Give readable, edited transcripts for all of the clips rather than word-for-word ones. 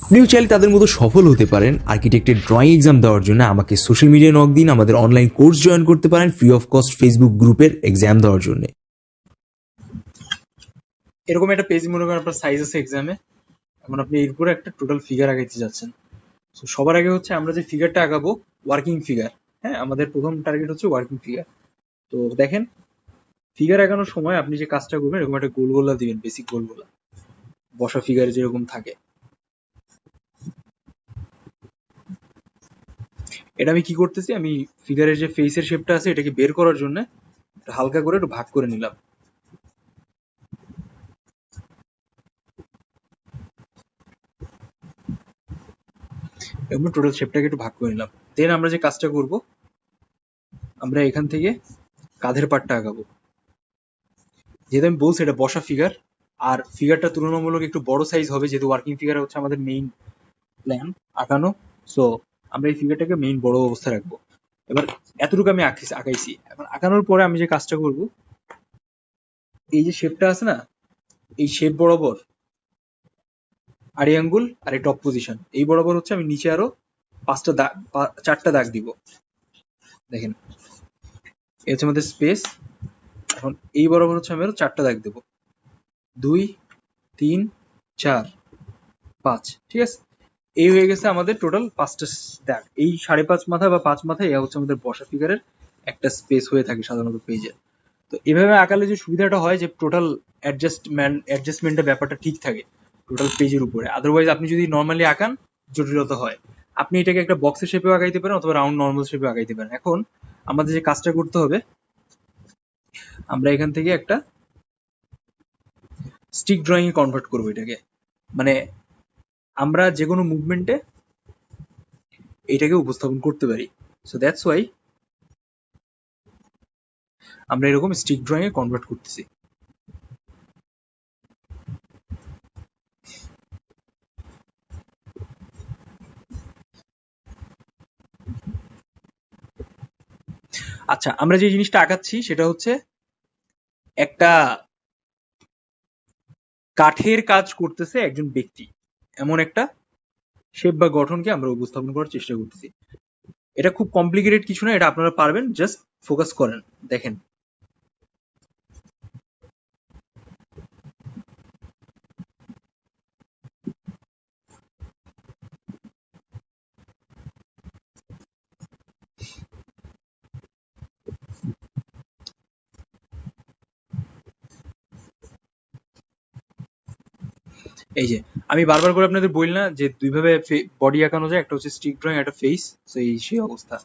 আপনিও চাইলে তাদের মতো সফল হতে পারেন। আর্কিটেক্টের ড্রয়িং এক্সাম দেওয়ার জন্য আমাকে সোশ্যাল মিডিয়ায় নক দিন, আমাদের অনলাইন কোর্স জয়েন করতে পারেন ফ্রি অফ কস্ট ফেসবুক গ্রুপের এক্সাম দেওয়ার জন্য। এরকম একটা পেজ মনে করেন আপনার সাইজ আছে এক্সামে, এখন আপনি এর উপরে একটা টোটাল ফিগার আগাইতে যাচ্ছেন। তো সবার আগে হচ্ছে আমরা যে ফিগারটা আগাবো ওয়ার্কিং ফিগার। হ্যাঁ, আমাদের প্রথম টার্গেট হচ্ছে ওয়ার্কিং ফিগার। তো দেখেন, ফিগার আগানোর সময় আপনি যে কাজটা করবেন এরকম একটা গোল গোলা দিবেন, বেসিক গোল গোলা বসা ফিগারে যেরকম থাকে। এটা আমি কি করতেছি, আমি ফিগারের যে ফেসের শেপটা আছে এটাকে বের করার জন্য হালকা করে একটু ভাগ করে নিলাম। এরকম টোটাল শেপটাকে একটু ভাগ করে নিলাম। দেন আমরা যে কাজটা করব, আমরা এখান থেকে কাঁধের পাটটা আগাবো। যেহেতু আমি বলছি এটা বসা ফিগার, আর ফিগারটা তুলনামূলক একটু বড় সাইজ হবে, যেহেতু ওয়ার্কিং ফিগার হচ্ছে আমাদের মেইন প্ল্যান আঁকানো। সো আমরা এই ফিগারটাকে মেইন বড় অবস্থায় রাখবো। এবার এতটুকু আমি আঁকাইছি। এখন আঁকানোর পরে আমি যে কাজটা করব, এই যে শেপটা আছে না, এই শেপ বরাবর আড়ি আঙ্গুল আর এই টপ পজিশন এই বরাবর হচ্ছে আমি নিচে আরো 5টা দাগ 4টা দাগ দিব। দেখেন, এই হচ্ছে আমাদের স্পেস। এখন এই বরাবর হচ্ছে আমি আরো 4টা দাগ দেবো, 2, 3, 4, 5। ঠিক আছে, এই হয়ে গেছে আমাদের টোটাল 5টা দাগ। এই 5.5 মাথা বা 5 মাথা এটা হচ্ছে আমাদের বসা ফিগারের একটা স্পেস হয়ে থাকে সাধারণত পেজে। তো এভাবে আঁকালে যে সুবিধাটা হয় যে টোটাল অ্যাডজাস্টমেন্টের ব্যাপারটা ঠিক থাকে টোটাল পেজের উপরে। আদারওয়াইজ আপনি যদি নর্মালি আঁকান জটিলতা হয়। আপনি এটাকে একটা বক্সের শেপেও আঁকাইতে পারেন অথবা রাউন্ড নর্মাল শেপেও আঁকাইতে পারেন। এখন আমাদের যে কাজটা করতে হবে, আমরা এখান থেকে একটা স্টিক ড্রয়িং এ কনভার্ট করবো এটাকে। মানে আমরা যে কোনো মুভমেন্টে এটাকে উপস্থাপন করতে পারি। সো দ্যাটস ওয়াই আমরা এরকম স্টিক ড্রয়িং এ কনভার্ট করতেছি। আচ্ছা, আমরা যে জিনিসটা আঁকাচ্ছি সেটা হচ্ছে একটা কাঠের কাজ করতেছে একজন ব্যক্তি, এমন একটা শেপ বা গঠনকে আমরা উপস্থাপন করার চেষ্টা করতেছি। এটা খুব কমপ্লিকেটেড কিছু না, এটা আপনারা পারবেন, জাস্ট ফোকাস করেন। দেখেন, এই যে আমি বারবার করে আপনাদের বলি না যে দুইভাবে বডি আঁকানো যায়, একটা হচ্ছে স্টিক ড্রয়িং, একটা ফেস। তো এই সেই অবস্থা।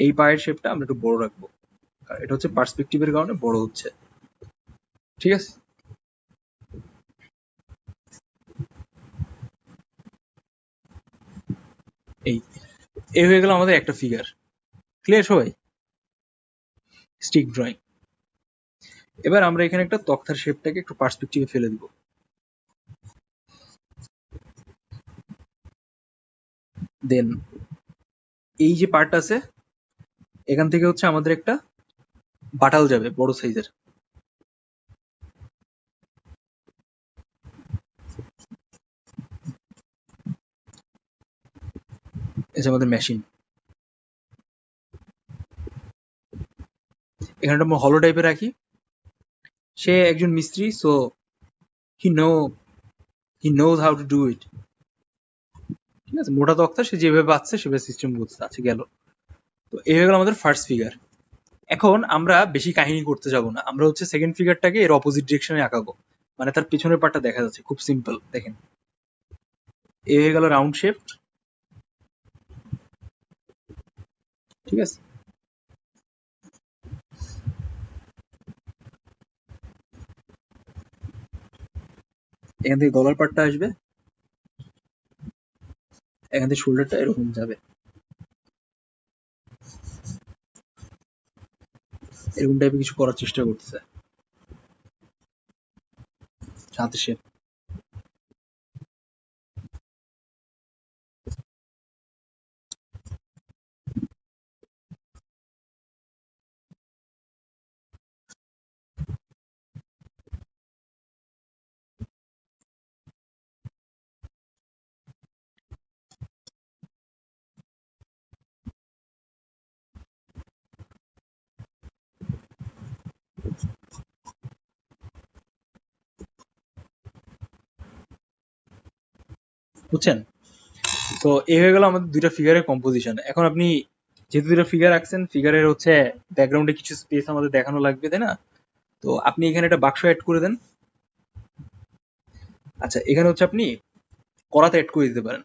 এই পায়ের শেপটা আমরা একটু বড় রাখবো, কারণ এটা হচ্ছে পার্সপেক্টিভের কারণে বড় হচ্ছে। ঠিক আছে, এই এই হয়ে গেল আমাদের একটা ফিগার। ক্লিয়ার সবাই? Stick drawing. এবার আমরা এখানে একটা তক্তার শেপটাকে একটু পার্সপেক্টিভে ফেলে দিব। দেন এই যে পার্ট আছে এখান থেকে হচ্ছে আমাদের একটা বাটাল যাবে বড় সাইজের। এই যে আমাদের মেশিন, এখানে একটা হলো টাইপের রাখি। সে একজন মিস্ত্রি, so he know he knows how to do it. ঠিক আছে, মোটা তক্তা, সে যেভাবে পাচ্ছে সেভাবে সিস্টেম করতে আছে গেল। তো এই হয়ে গেল আমাদের ফার্স্ট ফিগার। এখন আমরা বেশি কাহিনী করতে যাব না, আমরা হচ্ছে সেকেন্ড ফিগারটাকে এর অপোজিট ডিরেকশনে আঁকাবো। মানে তার পিছনের পার্টটা দেখা যাচ্ছে, খুব সিম্পল। দেখেন, এই হয়ে গেল রাউন্ড শেপ। ঠিক আছে, এখান থেকে গলার পার্টটা আসবে, এখান থেকে শোল্ডারটা এরকম যাবে। এরকম টাইপের কিছু করার চেষ্টা করতেছে হাতের শেপ। বুঝছেন? তো এই হয়ে গেল আমাদের দুইটা ফিগারের কম্পোজিশন। এখন আপনি যেহেতু দুইটা ফিগার রাখছেন, ফিগারের হচ্ছে ব্যাকগ্রাউন্ডে কিছু স্পেস আমাদের দেখানো লাগবে, তাই না? তো আপনি এখানে একটা বাক্স অ্যাড করে দেন। আচ্ছা, এখানে হচ্ছে আপনি করাত অ্যাড করে দিতে পারেন।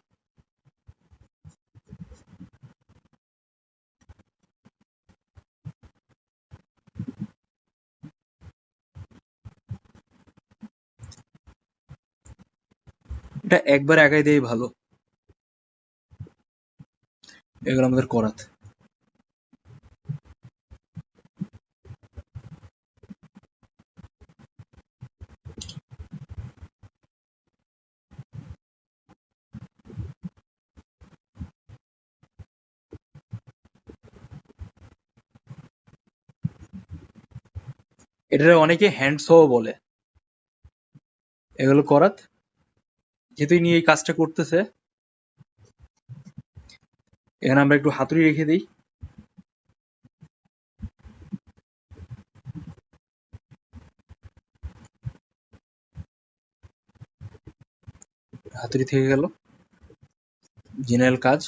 এটা একবার একাই দিয়েই ভালো। এগুলো আমাদের করাত। এটা অনেকে হ্যান্ড সহ বলে। এগুলো করাত। যেহেতু নিয়ে এই কাজটা করতেছে, এখানে আমরা একটু হাতুড়ি রেখে দিই। হাতুড়ি থেকে গেল জেনারেল কাজ।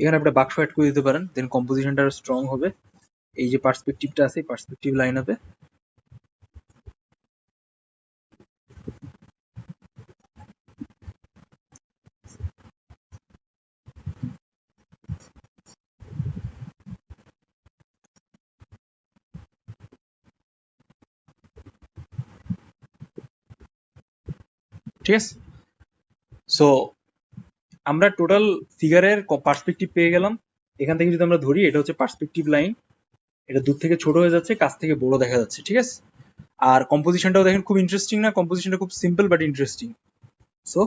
এখানে আপনি বাক্স অ্যাড করে দিতে পারেন, দেন কম্পোজিশনটা আরো স্ট্রং হবে। এই যে পার্সপেক্টিভটা আছে, পার্সপেক্টিভ লাইন আপে ঠিক আছে। সো আমরা টোটাল ফিগারের পার্সপেক্টিভ পেয়ে গেলাম। এখান থেকে যদি আমরা ধরি, এটা হচ্ছে পার্সপেক্টিভ লাইন। এটা দূর থেকে ছোট হয়ে যাচ্ছে, কাছ থেকে বড় দেখা যাচ্ছে, ঠিক আছে। আর কম্পোজিশনটাও দেখেন খুব ইন্টারেস্টিং না? কম্পোজিশনটা খুব সিম্পল বাট ইন্টারেস্টিং। সো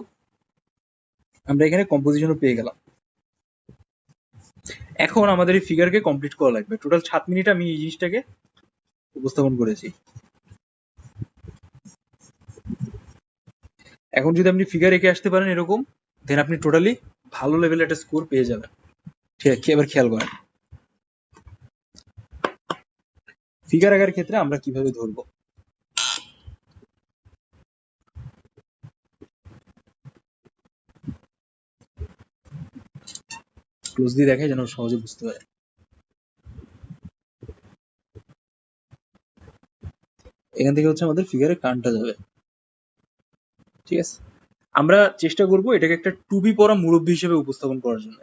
আমরা এখানে কম্পোজিশনও পেয়ে গেলাম। এখন আমাদের এই ফিগারকে কমপ্লিট করা লাগবে। টোটাল 7 মিনিট আমি এই জিনিসটাকে উপস্থাপন করেছি। এখন যদি আপনি ফিগার এঁকে আসতে পারেন এরকম, দেন আপনি টোটালি ভালো লেভেলের একটা স্কোর পেয়ে যাবেন। ঠিক আছে, এবার খেয়াল করেন ফিগার আঁকার ক্ষেত্রে আমরা কিভাবে ধরবো। ক্লোজলি দেখাই যেন সহজে বুঝতে পারে। এখান থেকে হচ্ছে আমাদের ফিগারে কানটা যাবে, ঠিক আছে। আমরা চেষ্টা করব এটাকে একটা টুপি পরা মুরব্বী হিসেবে উপস্থাপন করার জন্য।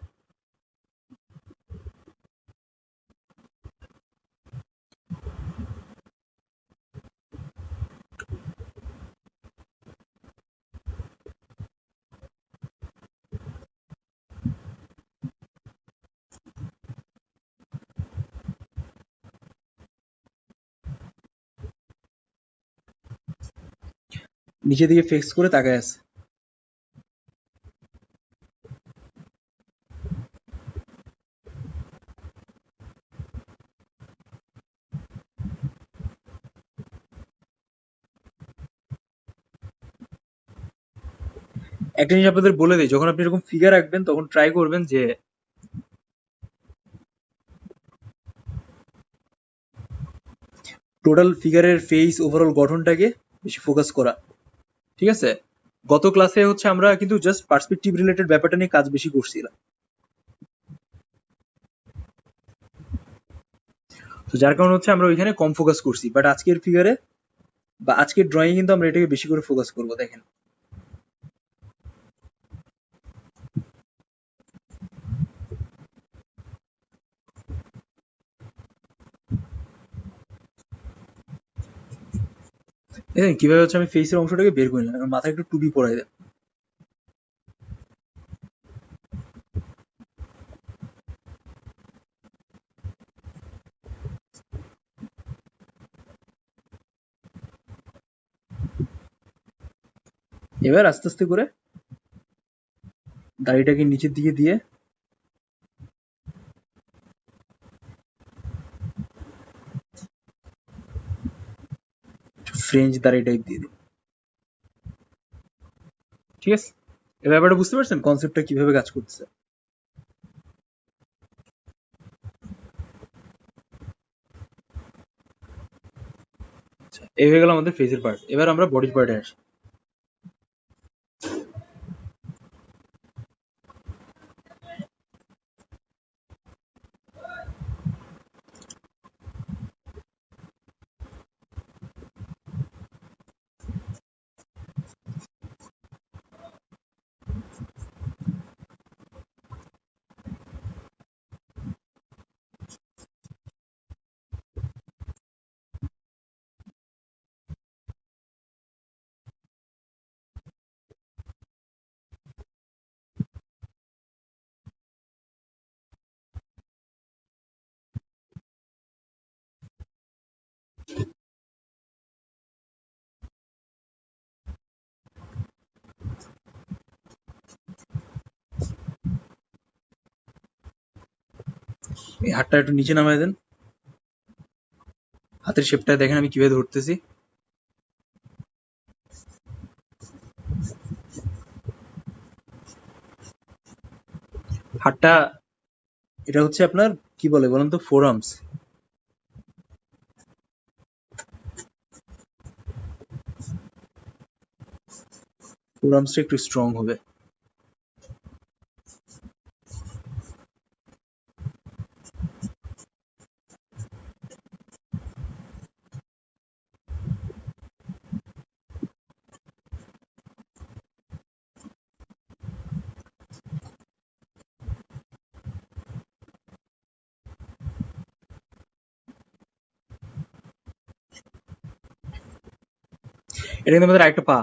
নিচে দিকে ফিক্স করে তাকায় আছে। একটা জিনিস আপনাদের বলে দিই, যখন আপনি এরকম ফিগার আঁকবেন তখন ট্রাই করবেন যে টোটাল ফিগারের ফেস ওভারঅল গঠনটাকে বেশি ফোকাস করা, ঠিক আছে। গত ক্লাসে হচ্ছে আমরা কিন্তু জাস্ট পার্সপেক্টিভ রিলেটেড ব্যাপারটা নিয়ে কাজ বেশি করছিলাম, তো যার কারণে হচ্ছে আমরা ওইখানে কম ফোকাস করছি। বাট আজকের ফিগারে বা আজকের ড্রয়িং কিন্তু আমরা এটাকে বেশি করে ফোকাস করবো। দেখেন দেখেন কিভাবে হচ্ছে আমি ফেসের অংশটাকে বের করে নিলাম, এখন মাথায় একটু টুপি পরাই দেন। এবার আস্তে আস্তে করে দাড়িটাকে নিচের দিকে দিয়ে ফ্রেঞ্চ দাড়ি টাইপ দিয়ে দিন, ঠিক আছে। এ ব্যাপারটা বুঝতে পারছেন কনসেপ্টটা কিভাবে কাজ করতেছে। এই হয়ে গেল আমাদের ফেসের পার্ট। এবার আমরা বডির পার্টে আসি। এই হাতটা একটু নিচে নামায় দেন। হাতের শেপটা দেখেন আমি কিভাবে ধরতেছি। হাতটা, এটা হচ্ছে আপনার কি বলে বলেন তো, ফোর আর্মস। ফোর আর্মসটা একটু স্ট্রং হবে। এটা কিন্তু আমাদের আরেকটা পা।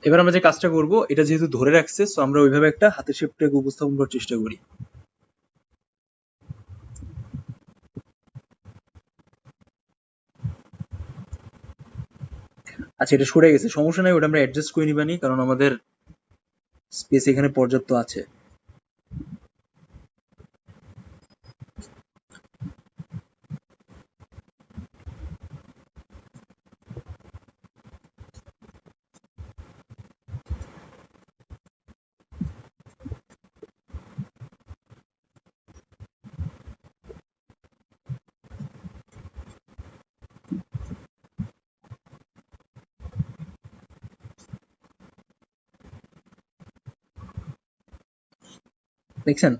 এবার আমরা যে কাজটা করব, এটা যেহেতু ধরে রাখছে, সো আমরা ওইভাবে একটা হাতের শেপটাকে উপস্থাপন করার চেষ্টা করি। আচ্ছা, এটা সরে গেছে, সমস্যা নাই, ওটা আমরা অ্যাডজাস্ট করে নিবানি, কারণ আমাদের স্পেস এখানে পর্যাপ্ত আছে। দেখছেন,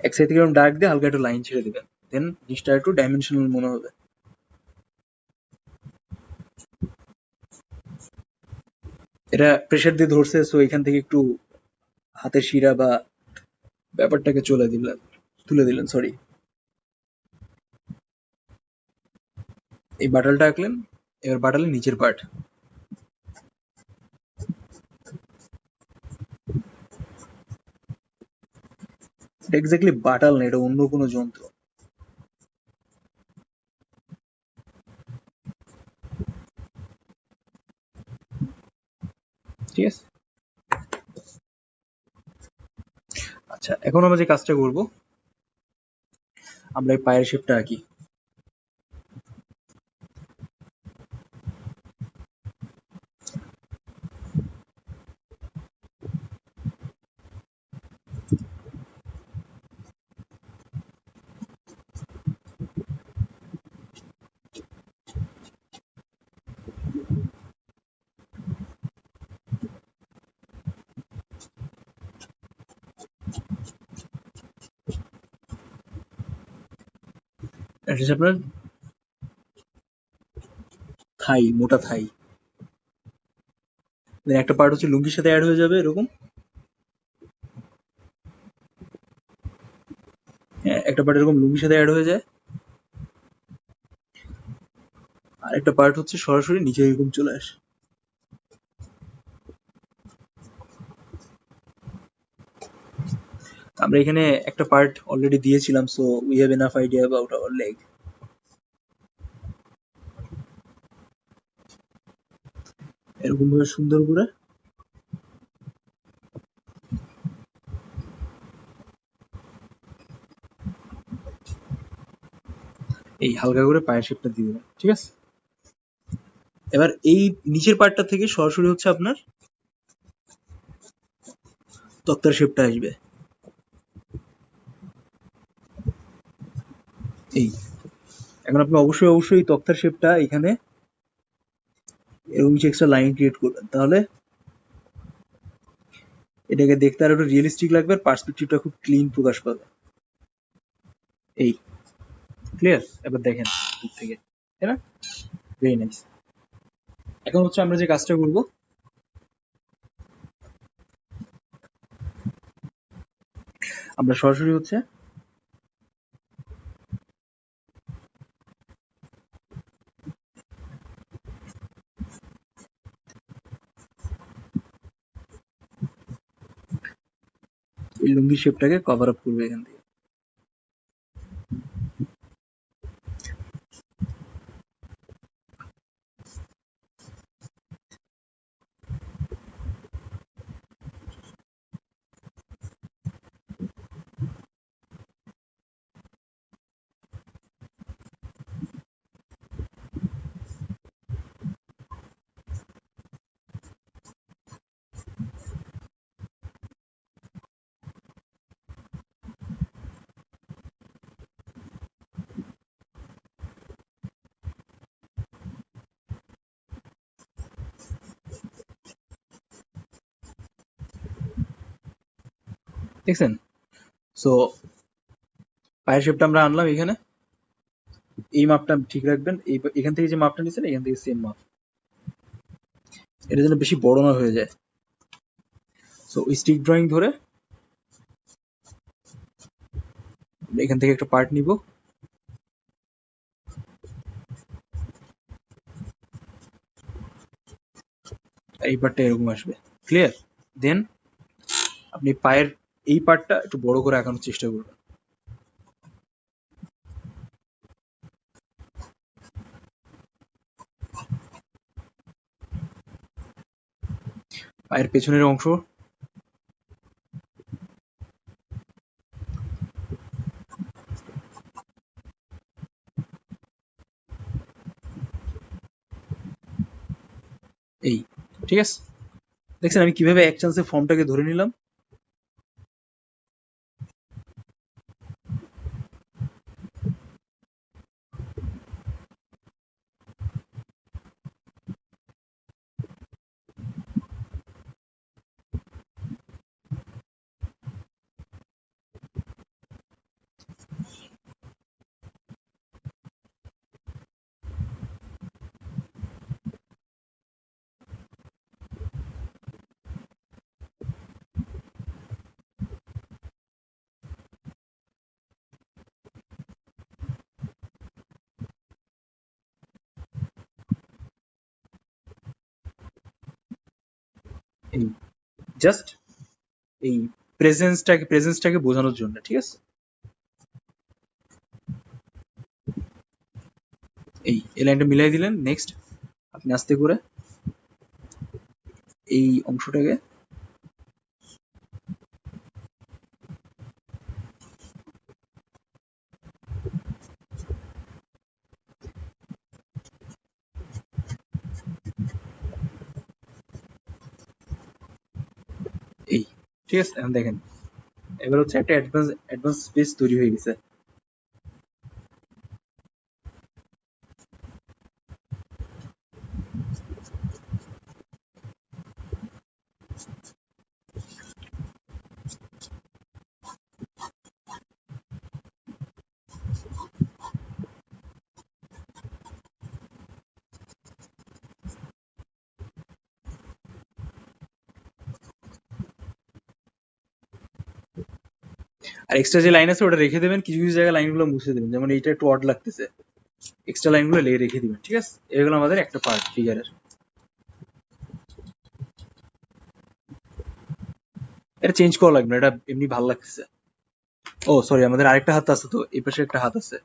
এক সাইড থেকে এরকম ডার্ক দিয়ে হালকা একটু লাইন ছেড়ে দিবেন, দেন জিনিসটা একটু ডাইমেনশনাল মনে হবে। এটা প্রেসার দিয়ে ধরছে, সো এখান থেকে একটু হাতের শিরা বা ব্যাপারটাকে তুলে দিলেন, সরি। এই বাটালটা আঁকলেন, এবার বাটালের নিচের পার্ট। এটা এক্স্যাক্টলি বাটাল না, এটা অন্য কোনো যন্ত্র। ঠিক আছে। আচ্ছা, এখন আমরা যে কাজটা করব, আমরা এই পায়ের শেপটা আঁকি। এটা হচ্ছে আপনার থাই, মোটা থাই। Then একটা পার্ট হচ্ছে লুঙ্গির সাথে অ্যাড হয়ে যাবে এরকম। হ্যাঁ, একটা পার্ট এরকম লুঙ্গির সাথে অ্যাড হয়ে যায়, আর একটা পার্ট হচ্ছে সরাসরি নিচে এরকম চলে আসে। আমরা এখানে একটা পার্ট অলরেডি দিয়েছিলাম, so we have enough idea about our leg. এরকম ভাবে সুন্দর করে এই হালকা করে পায়ের শেপটা দিয়ে দেবেন, ঠিক আছে। এবার এই নিচের পার্টটা থেকে সরাসরি হচ্ছে আপনার তক্তার শেপটা আসবে। এই, এখন আপনি অবশ্যই অবশ্যই এই তক্তার শেপটা এখানে এরকম কিছু এক্সট্রা লাইন ক্রিয়েট করবেন, তাহলে এটাকে দেখতে আরো একটু রিয়েলিস্টিক লাগবে, আর পার্সপেক্টিভটা খুব ক্লিন প্রকাশ পাবে। এই, ক্লিয়ার? এবার দেখেন দূর থেকে, তাই না? Very nice. এখন হচ্ছে আমরা যে কাজটা করব, আমরা সরাসরি হচ্ছে এই লুঙ্গি শেপটাকে কভার আপ করবো এখান থেকে। দেখছেন? সো পায়ের শেপটা আমরা আনলাম এখানে, এই মাপটা ঠিক রাখবেন, এখান থেকে যে মাপটা নিচ্ছেন এখান থেকে সেম মাপ, এটা যেন বেশি বড় না হয়ে যায়। সো ওই স্টিক ড্রয়িং ধরে এখান থেকে একটা পার্ট নিব, এই পার্টটা এরকম আসবে, ক্লিয়ার? দেন আপনি পায়ের এই পার্টটা একটু বড় করে আঁকানোর চেষ্টা করবেন। পায়ের পেছনের অংশ, এই, ঠিক আছে? দেখছেন আমি কিভাবে এক চান্সে ফর্মটাকে ধরে নিলাম? এই জাস্ট এই প্রেজেন্সটাকে বোঝানোর জন্য, ঠিক আছে? এই লাইনটা মিলাই দিলেন। নেক্সট আপনি আস্তে করে এই অংশটাকে এই, ঠিক আছে? এখন দেখেন এবার হচ্ছে একটা অ্যাডভান্স স্পেস তৈরি হয়ে গেছে। আর এক্সট্রা যে লাইন আছে ওটা রেখে দেবেন, কিছু কিছু জায়গায় লাইনগুলো মুছে দেবেন, যেমন এইটা একটু অড লাগতেছে, এক্সট্রা লাইনগুলো রেখে দিবেন, ঠিক আছে? এগুলো আমাদের একটা পার্ট ফিগারের। এটা চেঞ্জ করা লাগবে না, এটা এমনি ভালো লাগতেছে। ও সরি, আমাদের আরেকটা হাত আছে তো, এই পাশে একটা হাত আছে।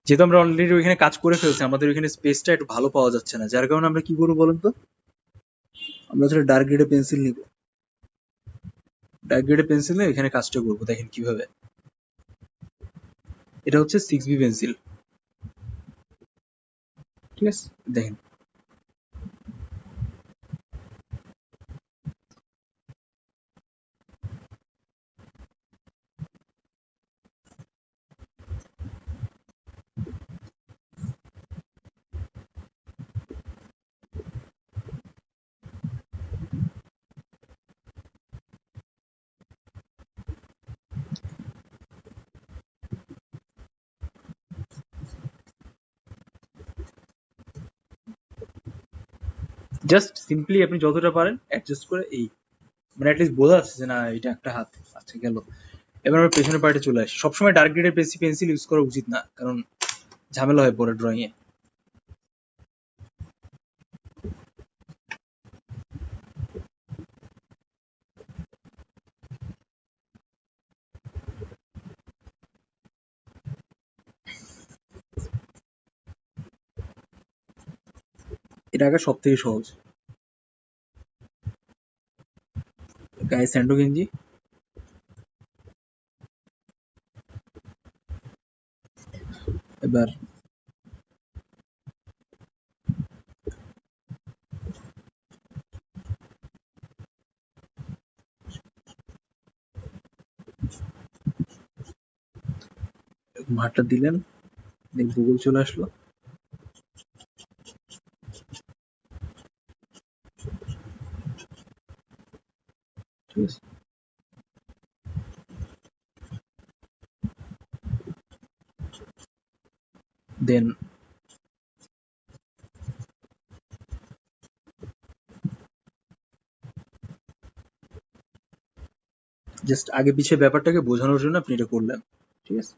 যেহেতু আমরা অলরেডি ওইখানে কাজ করে ফেলছি, আমাদের ওইখানে স্পেসটা একটু ভালো পাওয়া যাচ্ছে না, যার কারণে আমরা কি করবো বলেন তো? আমরা আসলে ডার্ক গ্রেডে পেন্সিল নিব, ডার্ক গ্রেডে পেন্সিল নিয়ে এখানে কাজটা করবো। দেখেন কিভাবে, এটা হচ্ছে 6B পেন্সিল, ঠিক আছে? দেখেন জাস্ট সিম্পলি আপনি যতটা পারেন অ্যাডজাস্ট করে এই, মানে অ্যাটলিস্ট বোঝা যাচ্ছে যে না এটা একটা হাত। আচ্ছা গেল। এবার আমরা পেছনের পার্টে চলে আসি। সবসময় ডার্ক গ্রেডের পেন্সিল ইউজ করা উচিত না, কারণ ঝামেলা হয় পরে ড্রয়িং এ। এটা আঁকা সব থেকে সহজ। গায়ে স্যান্ডো গেঞ্জি, এবার মাঠটা দিলেন, দেন ভূগোল চলে আসলো। ঠিক আছে, দেন জাস্ট আগে পিছিয়ে ব্যাপারটাকে বোঝানোর জন্য আপনি এটা করলেন। ঠিক আছে,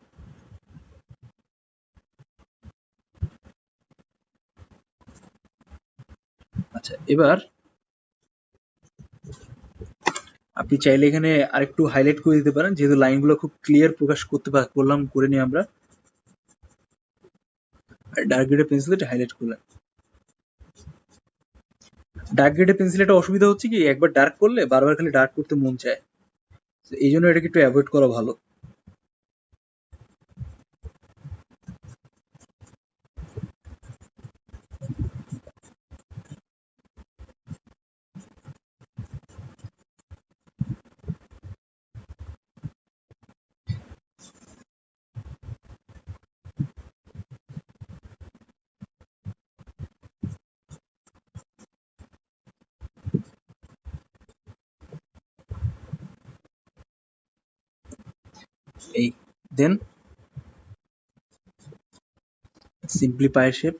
আচ্ছা এবার আপনি চাইলে এখানে আরেকটু হাইলাইট করে দিতে পারেন, যেহেতু লাইনগুলো খুব ক্লিয়ার প্রকাশ করলাম, করে নিই আমরা। ডার্ক গ্রেডের পেন্সিল এটা হাইলাইট করলেন। ডার্ক গ্রেডের পেন্সিল একটা অসুবিধা হচ্ছে কি, একবার ডার্ক করলে বারবার খালি ডার্ক করতে মন চায়, এই জন্য এটাকে একটু অ্যাভয়েড করা ভালো। এই দেন সিম্পলিফায়ার শেপ,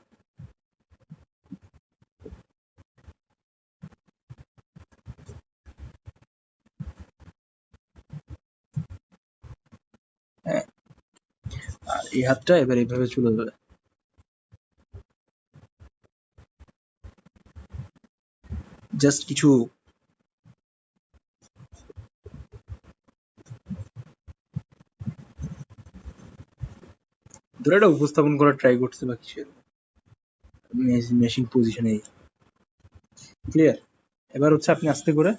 হ্যাঁ, আর এই হাতটা এবার এইভাবে চলে যাবে। জাস্ট কিছু ধরে এটা উপস্থাপন করার ট্রাই করছে বা কিছু মেশিন পজিশনে। ক্লিয়ার? এবার হচ্ছে আপনি আস্তে করে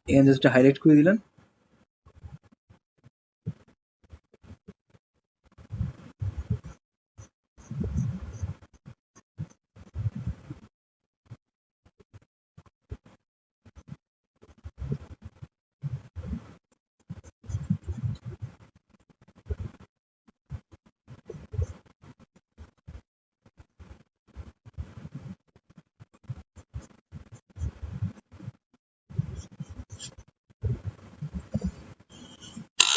এখানে জাস্ট হাইলাইট করে দিলেন,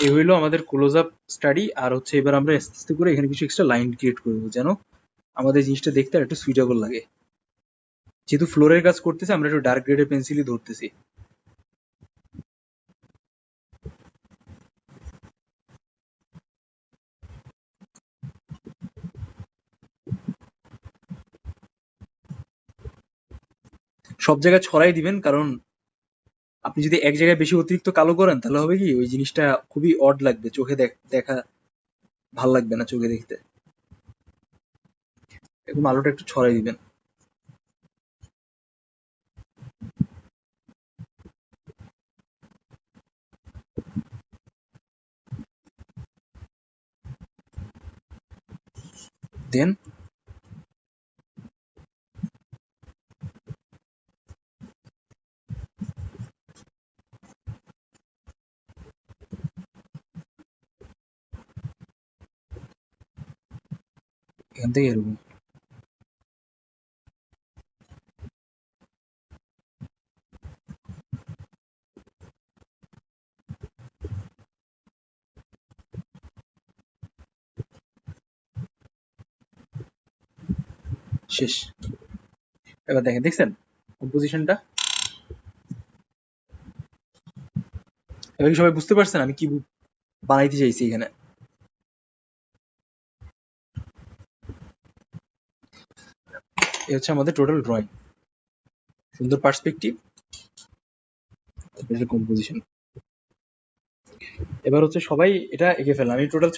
এই হইলো আমাদের ক্লোজ আপ স্টাডি। আর হচ্ছে এবার আমরা আস্তে আস্তে করে এখানে কিছু এক্সট্রা লাইন ক্রিয়েট করবো, যেন আমাদের জিনিসটা দেখতে আর একটু সুইটেবল লাগে। যেহেতু ফ্লোরের কাজ করতেছে, আমরা একটু ডার্ক গ্রেডের পেন্সিলই ধরতেছি। সব জায়গায় ছড়াই দিবেন, কারণ আপনি যদি এক জায়গায় বেশি অতিরিক্ত কালো করেন তাহলে হবে কি, ওই জিনিসটা খুবই অড লাগবে চোখে, দেখা ভাল লাগবে না চোখে দেখতে। এরকম আলোটা একটু ছড়াই দিবেন। দেন এখান থেকে এরকম শেষ। এবার দেখেন, দেখছেন কম্পোজিশনটা? এবার কি সবাই বুঝতে পারছেন আমি কি বানাইতে চাইছি এখানে? এই হচ্ছে আমাদের টোটাল ড্রয়িং, সুন্দর পার্সপেক্টিভ, কম্পোজিশন। এবার হচ্ছে সবাই এটা এঁকে ফেলেন। আমি টোটাল